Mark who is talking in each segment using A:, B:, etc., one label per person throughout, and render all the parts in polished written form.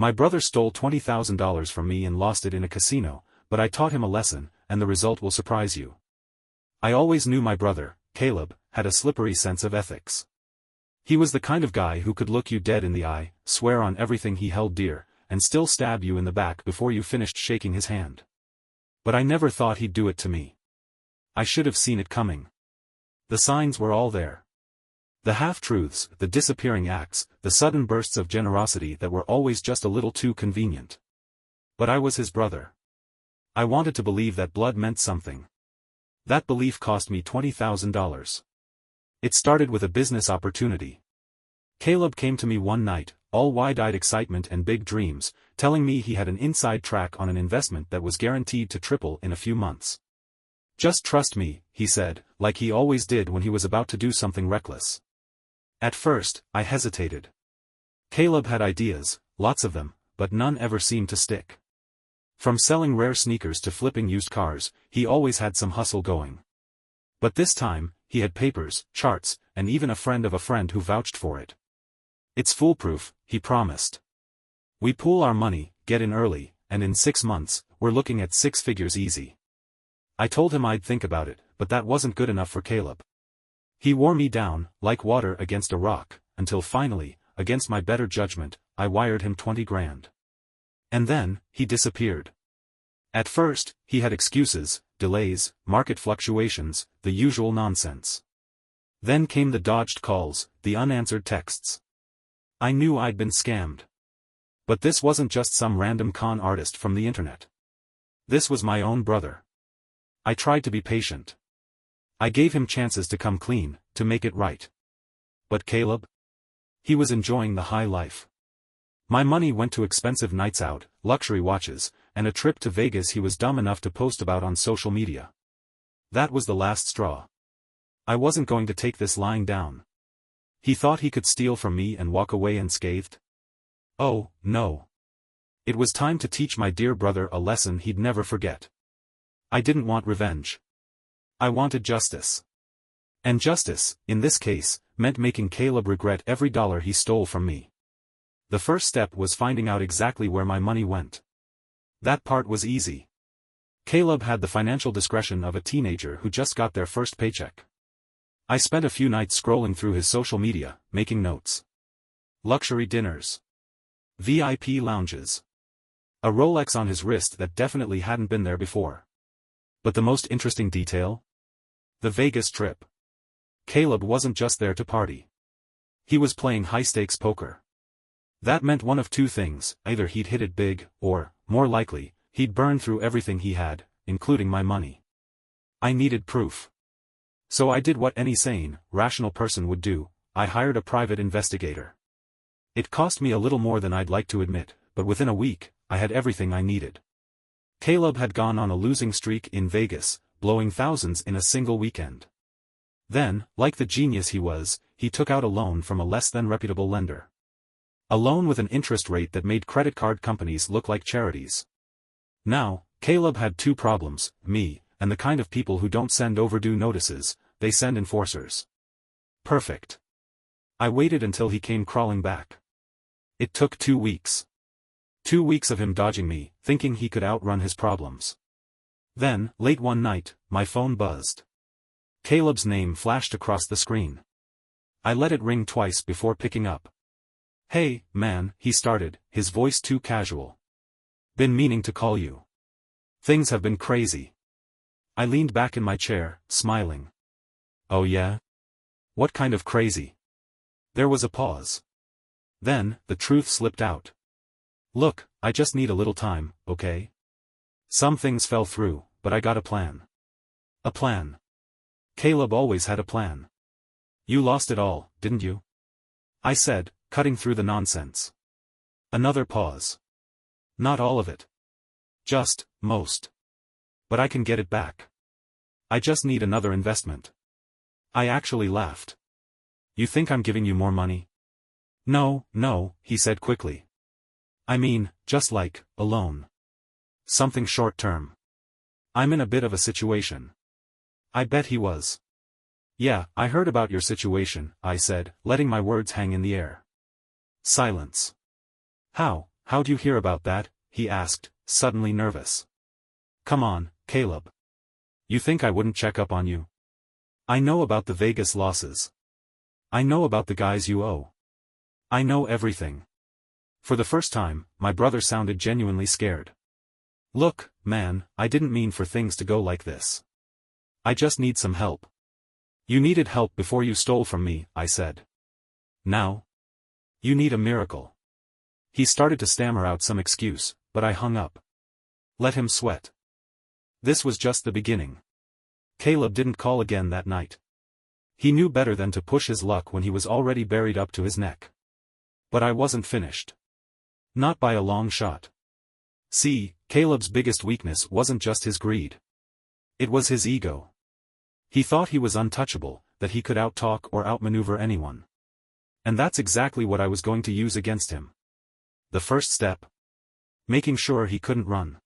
A: My brother stole $20,000 from me and lost it in a casino, but I taught him a lesson, and the result will surprise you. I always knew my brother, Caleb, had a slippery sense of ethics. He was the kind of guy who could look you dead in the eye, swear on everything he held dear, and still stab you in the back before you finished shaking his hand. But I never thought he'd do it to me. I should have seen it coming. The signs were all there. The half-truths, the disappearing acts, the sudden bursts of generosity that were always just a little too convenient. But I was his brother. I wanted to believe that blood meant something. That belief cost me $20,000. It started with a business opportunity. Caleb came to me one night, all wide-eyed excitement and big dreams, telling me he had an inside track on an investment that was guaranteed to triple in a few months. Just trust me, he said, like he always did when he was about to do something reckless. At first, I hesitated. Caleb had ideas, lots of them, but none ever seemed to stick. From selling rare sneakers to flipping used cars, he always had some hustle going. But this time, he had papers, charts, and even a friend of a friend who vouched for it. It's foolproof, he promised. We pool our money, get in early, and in 6 months, we're looking at 6 figures easy. I told him I'd think about it, but that wasn't good enough for Caleb. He wore me down, like water against a rock, until finally, against my better judgment, I wired him 20 grand. And then, he disappeared. At first, he had excuses, delays, market fluctuations, the usual nonsense. Then came the dodged calls, the unanswered texts. I knew I'd been scammed. But this wasn't just some random con artist from the internet. This was my own brother. I tried to be patient. I gave him chances to come clean, to make it right. But Caleb? He was enjoying the high life. My money went to expensive nights out, luxury watches, and a trip to Vegas he was dumb enough to post about on social media. That was the last straw. I wasn't going to take this lying down. He thought he could steal from me and walk away unscathed? Oh, no. It was time to teach my dear brother a lesson he'd never forget. I didn't want revenge. I wanted justice. And justice, in this case, meant making Caleb regret every dollar he stole from me. The first step was finding out exactly where my money went. That part was easy. Caleb had the financial discretion of a teenager who just got their first paycheck. I spent a few nights scrolling through his social media, making notes. Luxury dinners. VIP lounges. A Rolex on his wrist that definitely hadn't been there before. But the most interesting detail? The Vegas trip. Caleb wasn't just there to party. He was playing high-stakes poker. That meant one of two things: either he'd hit it big, or, more likely, he'd burned through everything he had, including my money. I needed proof. So I did what any sane, rational person would do: I hired a private investigator. It cost me a little more than I'd like to admit, but within a week, I had everything I needed. Caleb had gone on a losing streak in Vegas, blowing thousands in a single weekend. Then, like the genius he was, he took out a loan from a less-than reputable lender. A loan with an interest rate that made credit card companies look like charities. Now, Caleb had two problems: me, and the kind of people who don't send overdue notices, they send enforcers. Perfect. I waited until he came crawling back. It took 2 weeks. 2 weeks of him dodging me, thinking he could outrun his problems. Then, late one night, my phone buzzed. Caleb's name flashed across the screen. I let it ring twice before picking up. "Hey, man," he started, his voice too casual. "Been meaning to call you. Things have been crazy." I leaned back in my chair, smiling. "Oh yeah? What kind of crazy?" There was a pause. Then, the truth slipped out. "Look, I just need a little time, okay? Some things fell through, but I got a plan." A plan. Caleb always had a plan. "You lost it all, didn't you?" I said, cutting through the nonsense. Another pause. "Not all of it. Just, most. But I can get it back. I just need another investment." I actually laughed. "You think I'm giving you more money?" No, he said quickly. "I mean, just like, a loan. Something short-term. I'm in a bit of a situation." I bet he was. "Yeah, I heard about your situation," I said, letting my words hang in the air. Silence. How How'd you hear about that? He asked, suddenly nervous. Come on, Caleb. You think I wouldn't check up on you? I know about the Vegas losses. I know about the guys you owe. I know everything. For the first time, my brother sounded genuinely scared. Look, man, I didn't mean for things to go like this. I just need some help. You needed help before you stole from me, I said. Now? You need a miracle. He started to stammer out some excuse, but I hung up. Let him sweat. This was just the beginning. Caleb didn't call again that night. He knew better than to push his luck when he was already buried up to his neck. But I wasn't finished. Not by a long shot. See, Caleb's biggest weakness wasn't just his greed. It was his ego. He thought he was untouchable, that he could outtalk or outmaneuver anyone. And that's exactly what I was going to use against him. The first step? Making sure he couldn't run.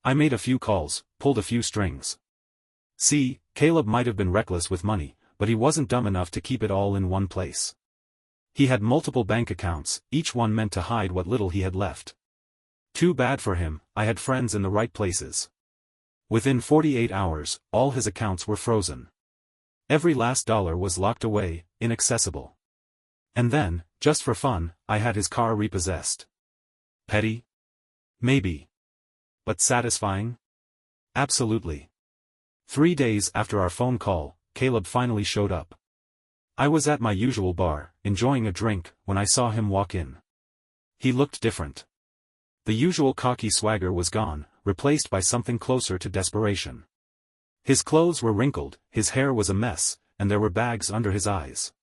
A: I made a few calls, pulled a few strings. See, Caleb might have been reckless with money, but he wasn't dumb enough to keep it all in one place. He had multiple bank accounts, each one meant to hide what little he had left. Too bad for him, I had friends in the right places. Within 48 hours, all his accounts were frozen. Every last dollar was locked away, inaccessible. And then, just for fun, I had his car repossessed. Petty? Maybe. But satisfying? Absolutely. 3 days after our phone call, Caleb finally showed up. I was at my usual bar, enjoying a drink, when I saw him walk in. He looked different. The usual cocky swagger was gone, replaced by something closer to desperation. His clothes were wrinkled, his hair was a mess, and there were bags under his eyes.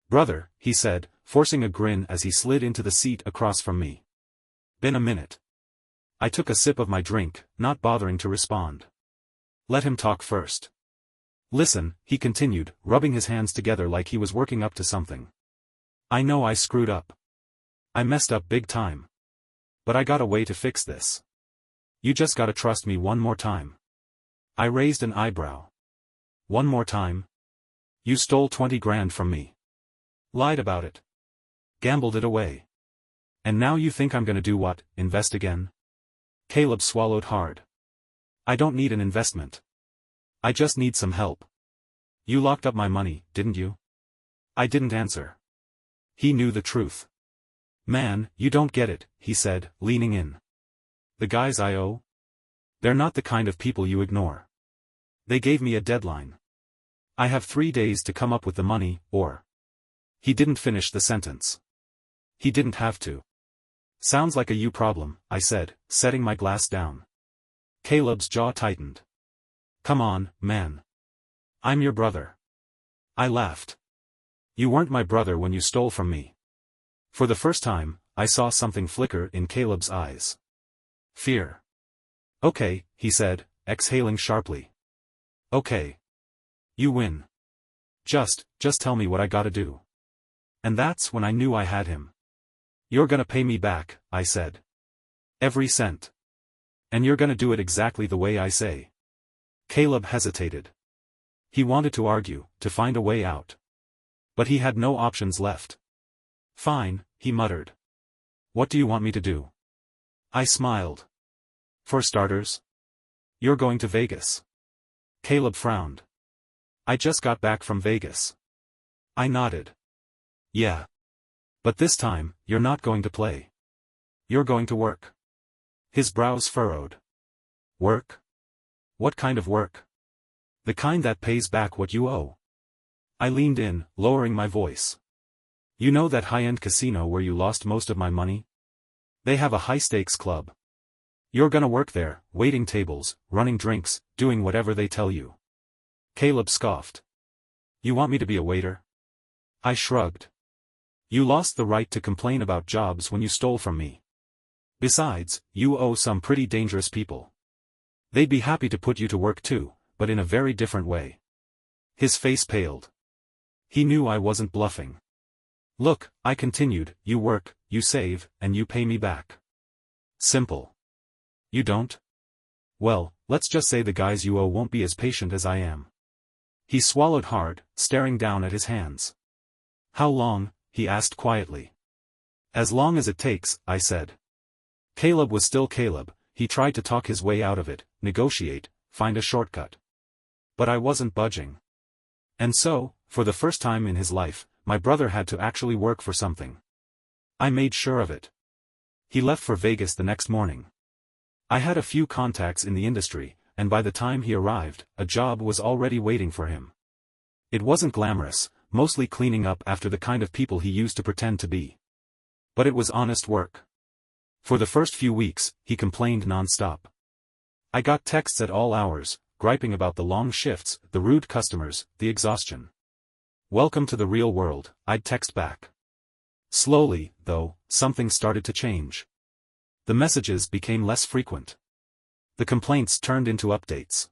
A: Brother, he said, forcing a grin as he slid into the seat across from me. Been a minute. I took a sip of my drink, not bothering to respond. Let him talk first. Listen, he continued, rubbing his hands together like he was working up to something. I know I screwed up. I messed up big time. But I got a way to fix this. You just gotta trust me one more time. I raised an eyebrow. One more time? You stole 20 grand from me. Lied about it. Gambled it away. And now you think I'm gonna do what, invest again? Caleb swallowed hard. I don't need an investment. I just need some help. You locked up my money, didn't you? I didn't answer. He knew the truth. Man, you don't get it, he said, leaning in. The guys I owe? They're not the kind of people you ignore. They gave me a deadline. I have 3 days to come up with the money, or... He didn't finish the sentence. He didn't have to. Sounds like a you problem, I said, setting my glass down. Caleb's jaw tightened. Come on, man. I'm your brother. I laughed. You weren't my brother when you stole from me. For the first time, I saw something flicker in Caleb's eyes. Fear. Okay, he said, exhaling sharply. Okay. You win. Just tell me what I gotta do. And that's when I knew I had him. You're gonna pay me back, I said. Every cent. And you're gonna do it exactly the way I say. Caleb hesitated. He wanted to argue, to find a way out. But he had no options left. Fine, he muttered. What do you want me to do? I smiled. For starters? You're going to Vegas. Caleb frowned. I just got back from Vegas. I nodded. Yeah. But this time, you're not going to play. You're going to work. His brows furrowed. Work? What kind of work? The kind that pays back what you owe. I leaned in, lowering my voice. You know that high-end casino where you lost most of my money? They have a high-stakes club. You're gonna work there, waiting tables, running drinks, doing whatever they tell you. Caleb scoffed. You want me to be a waiter? I shrugged. You lost the right to complain about jobs when you stole from me. Besides, you owe some pretty dangerous people. They'd be happy to put you to work too, but in a very different way. His face paled. He knew I wasn't bluffing. Look, I continued, you work, you save, and you pay me back. Simple. You don't? Well, let's just say the guys you owe won't be as patient as I am. He swallowed hard, staring down at his hands. How long? He asked quietly. As long as it takes, I said. Caleb was still Caleb. He tried to talk his way out of it, negotiate, find a shortcut. But I wasn't budging. And so, for the first time in his life, my brother had to actually work for something. I made sure of it. He left for Vegas the next morning. I had a few contacts in the industry, and by the time he arrived, a job was already waiting for him. It wasn't glamorous, mostly cleaning up after the kind of people he used to pretend to be. But it was honest work. For the first few weeks, he complained non-stop. I got texts at all hours, griping about the long shifts, the rude customers, the exhaustion. "Welcome to the real world," I'd text back. Slowly, though, something started to change. The messages became less frequent. The complaints turned into updates.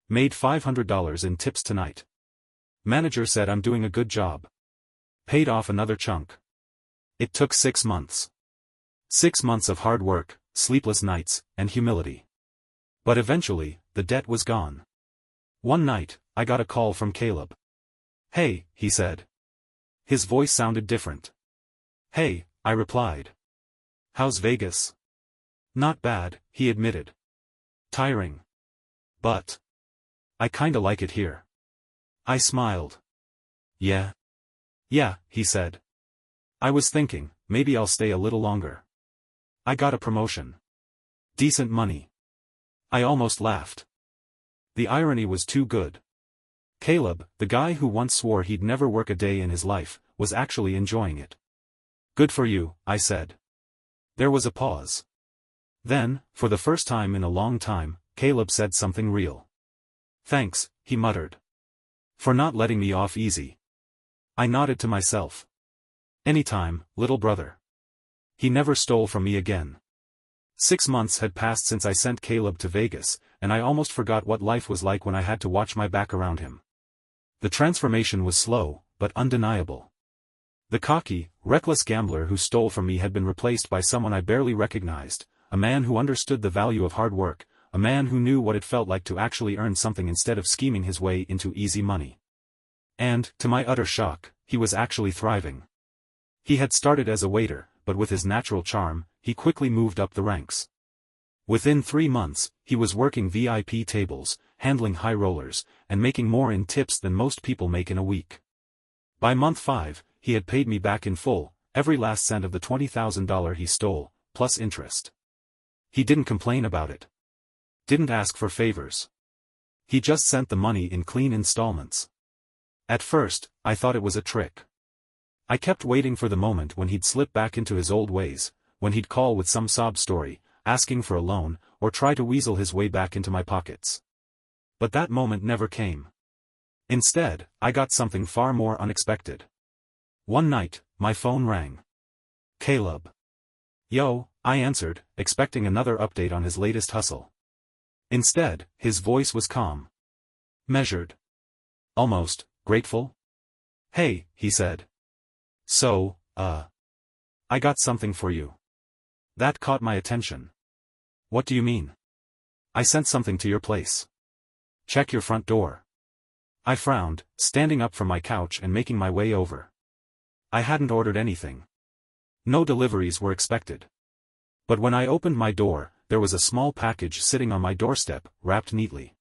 A: Made $500 in tips tonight. Manager said I'm doing a good job. Paid off another chunk. It took 6 months. 6 months of hard work, sleepless nights, and humility. But eventually, the debt was gone. One night, I got a call from Caleb. "Hey," he said. His voice sounded different. "Hey," I replied. "How's Vegas?" "Not bad," he admitted. "Tiring. But I kinda like it here." I smiled. Yeah, he said. "I was thinking, maybe I'll stay a little longer." I got a promotion. Decent money. I almost laughed. The irony was too good. Caleb, the guy who once swore he'd never work a day in his life, was actually enjoying it. "Good for you," I said. There was a pause. Then, for the first time in a long time, Caleb said something real. "Thanks," he muttered. "For not letting me off easy." I nodded to myself. Anytime, little brother. He never stole from me again. 6 months had passed since I sent Caleb to Vegas, and I almost forgot what life was like when I had to watch my back around him. The transformation was slow, but undeniable. The cocky, reckless gambler who stole from me had been replaced by someone I barely recognized, a man who understood the value of hard work, a man who knew what it felt like to actually earn something instead of scheming his way into easy money. And, to my utter shock, he was actually thriving. He had started as a waiter, but with his natural charm, he quickly moved up the ranks. Within 3 months, he was working VIP tables, handling high rollers, and making more in tips than most people make in a week. By month 5, he had paid me back in full, every last cent of the $20,000 he stole, plus interest. He didn't complain about it. Didn't ask for favors. He just sent the money in clean installments. At first, I thought it was a trick. I kept waiting for the moment when he'd slip back into his old ways, when he'd call with some sob story, asking for a loan, or try to weasel his way back into my pockets. But that moment never came. Instead, I got something far more unexpected. One night, my phone rang. "Caleb." "Yo," I answered, expecting another update on his latest hustle. Instead, his voice was calm. Measured. Almost grateful. "Hey," he said. "So, I got something for you." That caught my attention. "What do you mean?" "I sent something to your place. Check your front door." I frowned, standing up from my couch and making my way over. I hadn't ordered anything. No deliveries were expected. But when I opened my door, there was a small package sitting on my doorstep, wrapped neatly.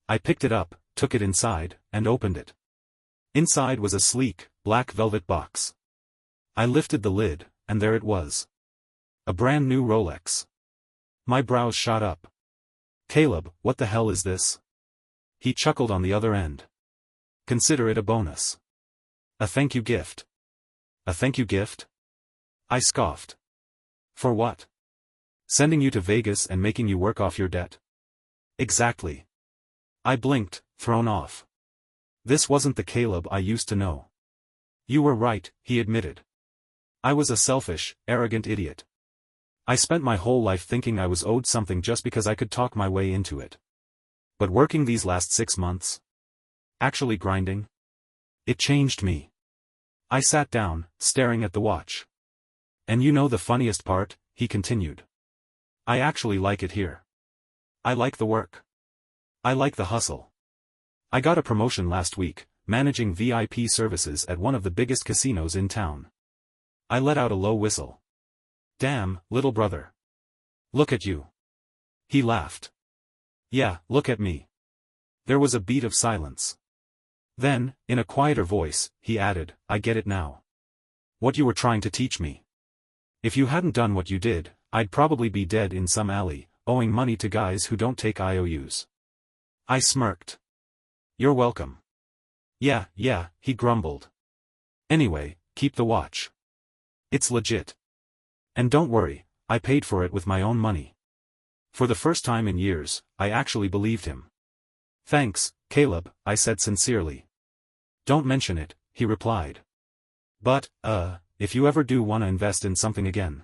A: I picked it up, took it inside, and opened it. Inside was a sleek, black velvet box. I lifted the lid, and there it was. A brand new Rolex. My brows shot up. "Caleb, what the hell is this?" He chuckled on the other end. "Consider it a bonus. A thank you gift." "A thank you gift?" I scoffed. "For what? Sending you to Vegas and making you work off your debt?" "Exactly." I blinked, thrown off. This wasn't the Caleb I used to know. "You were right," he admitted. "I was a selfish, arrogant idiot. I spent my whole life thinking I was owed something just because I could talk my way into it. But working these last 6 months? Actually grinding? It changed me." I sat down, staring at the watch. "And you know the funniest part," he continued. "I actually like it here. I like the work. I like the hustle. I got a promotion last week, managing VIP services at one of the biggest casinos in town." I let out a low whistle. "Damn, little brother. Look at you. He laughed. Yeah, look at me. There was a beat of silence. Then, in a quieter voice, he added, I get it now. What you were trying to teach me. If you hadn't done what you did, I'd probably be dead in some alley, owing money to guys who don't take IOUs. I smirked. You're welcome. Yeah, he grumbled. Anyway, keep the watch. It's legit. And don't worry, I paid for it with my own money. For the first time in years, I actually believed him. Thanks, Caleb, I said sincerely. Don't mention it, he replied. But, if you ever do want to invest in something again.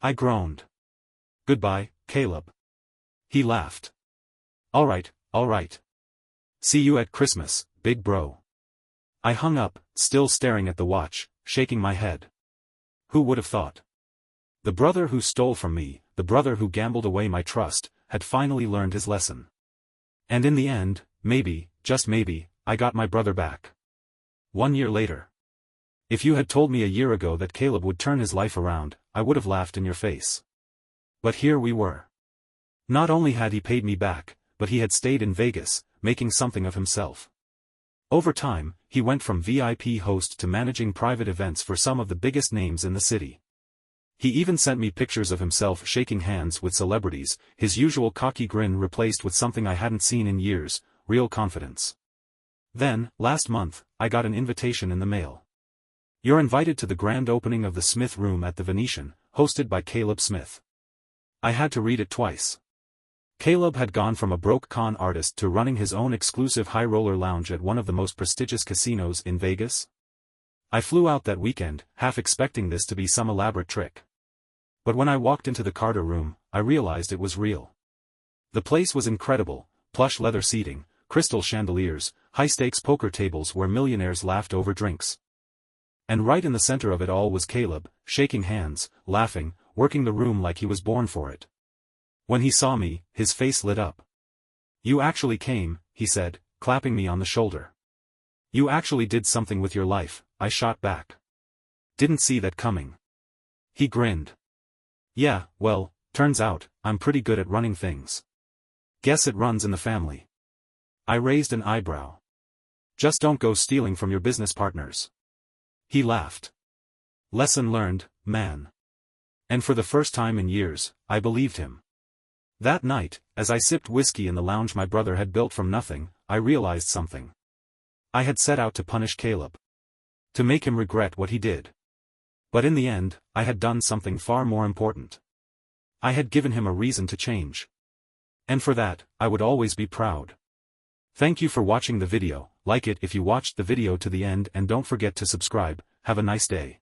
A: I groaned. Goodbye, Caleb. He laughed. Alright. See you at Christmas, big bro. I hung up, still staring at the watch, shaking my head. Who would have thought? The brother who stole from me, the brother who gambled away my trust, had finally learned his lesson. And in the end, maybe, just maybe, I got my brother back. 1 year later. If you had told me a year ago that Caleb would turn his life around, I would have laughed in your face. But here we were. Not only had he paid me back, but he had stayed in Vegas, making something of himself. Over time, he went from VIP host to managing private events for some of the biggest names in the city. He even sent me pictures of himself shaking hands with celebrities, his usual cocky grin replaced with something I hadn't seen in years, real confidence. Then, last month, I got an invitation in the mail. You're invited to the grand opening of the Smith Room at the Venetian, hosted by Caleb Smith. I had to read it twice. Caleb had gone from a broke con artist to running his own exclusive high-roller lounge at one of the most prestigious casinos in Vegas. I flew out that weekend, half expecting this to be some elaborate trick. But when I walked into the Carter Room, I realized it was real. The place was incredible, plush leather seating, crystal chandeliers, high-stakes poker tables where millionaires laughed over drinks. And right in the center of it all was Caleb, shaking hands, laughing, working the room like he was born for it. When he saw me, his face lit up. You actually came, he said, clapping me on the shoulder. You actually did something with your life, I shot back. Didn't see that coming. He grinned. Yeah, well, turns out, I'm pretty good at running things. Guess it runs in the family. I raised an eyebrow. Just don't go stealing from your business partners. He laughed. Lesson learned, man. And for the first time in years, I believed him. That night, as I sipped whiskey in the lounge my brother had built from nothing, I realized something. I had set out to punish Caleb. To make him regret what he did. But in the end, I had done something far more important. I had given him a reason to change. And for that, I would always be proud. Thank you for watching the video, like it if you watched the video to the end and don't forget to subscribe. Have a nice day.